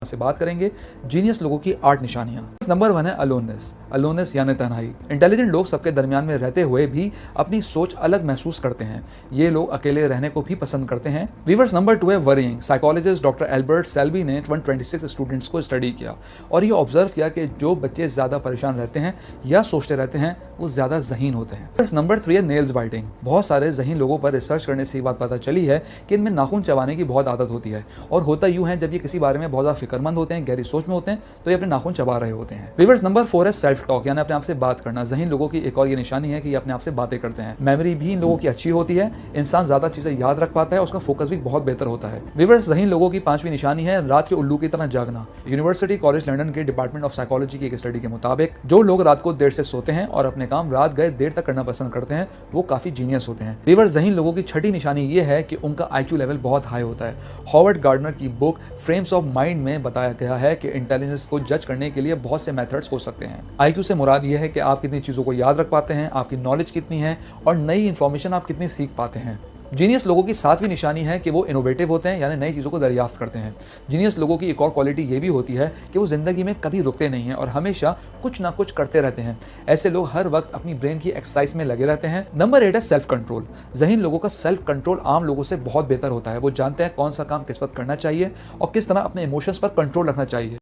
से बात करेंगे जीनियस लोगों की 8 निशानियां। नंबर 1 है अलोननेस यानी तन्हाई। इंटेलिजेंट लोग सबके दरमियान में रहते हुए भी अपनी सोच अलग महसूस करते हैं। ये लोग अकेले रहने को भी पसंद करते हैं। व्यूअर्स, नंबर 2 है worrying. Psychologist doctor Albert Shelby ने 126 स्टूडेंट्स को स्टडी किया और ये ऑब्जर्व किया कि जो बच्चे ज़्यादा परेशान रहते हैं या सोचते रहते हैं वो ज़्यादा ज़हीन होते हैं। नंबर 3 है नेल्स बाइटिंग। बहुत सारे ज़हीन लोगों पर रिसर्च करने से ये बात पता चली है कि इनमें नाखून चबाने की बहुत आदत होती है और होता यूँ है जब ये किसी बारे में बहुत ज़्यादा फिक्रमंद होते हैं, गहरी सोच में होते हैं, तो ये अपने नाखून चबा रहे होते हैं। व्यूअर्स, नंबर 4 है सेल्फ टॉक यानी अपने आप से बात करना। ज़हीन लोगों की एक और ये निशानी है कि ये अपने आप से बातें करते हैं। मेमोरी भी इन लोगों की अच्छी होती है, इंसान ज़्यादा चीज़ें याद रख पाता है, उसका फोकस भी बहुत बेहतर होता है। व्यूअर्स, ज़हीन लोगों की 5वीं निशानी है रात के उल्लू की तरह जागना। यूनिवर्सिटी कॉलेज लंदन के डिपार्टमेंट ऑफ साइकोलॉजी की एक स्टडी के मुताबिक जो लोग रात को देर से सोते हैं और अपने काम रात गए देर तक करना पसंद करते हैं वो काफी जीनियस होते हैं। व्यूअर्स, ज़हीन लोगों की 6ठी निशानी ये है कि उनका IQ लेवल बहुत हाई होता है। हॉवर्ड गार्डनर की बुक फ्रेम्स ऑफ माइंड में बताया गया है कि इंटेलिजेंस को जज करने के लिए बहुत से मेथड्स हो सकते हैं। IQ से मुराद ये है कि आप कितनी चीज़ों को याद रख पाते हैं, आपकी नॉलेज कितनी है और नई इंफॉर्मेशन आप कितनी सीख पाते हैं। जीनियस लोगों की 7वीं निशानी है कि वो इनोवेटिव होते हैं यानी नई चीज़ों को दरियाफ्त करते हैं। जीनियस लोगों की एक और क्वालिटी ये भी होती है कि वो ज़िंदगी में कभी रुकते नहीं हैं और हमेशा कुछ ना कुछ करते रहते हैं। ऐसे लोग हर वक्त अपनी ब्रेन की एक्सरसाइज में लगे रहते हैं। नंबर 8 है सेल्फ कंट्रोल। ज़हीन लोगों का सेल्फ कंट्रोल आम लोगों से बहुत बेहतर होता है। वो जानते हैं कौन सा काम किस वक्त करना चाहिए और किस तरह अपने इमोशंस पर कंट्रोल रखना चाहिए।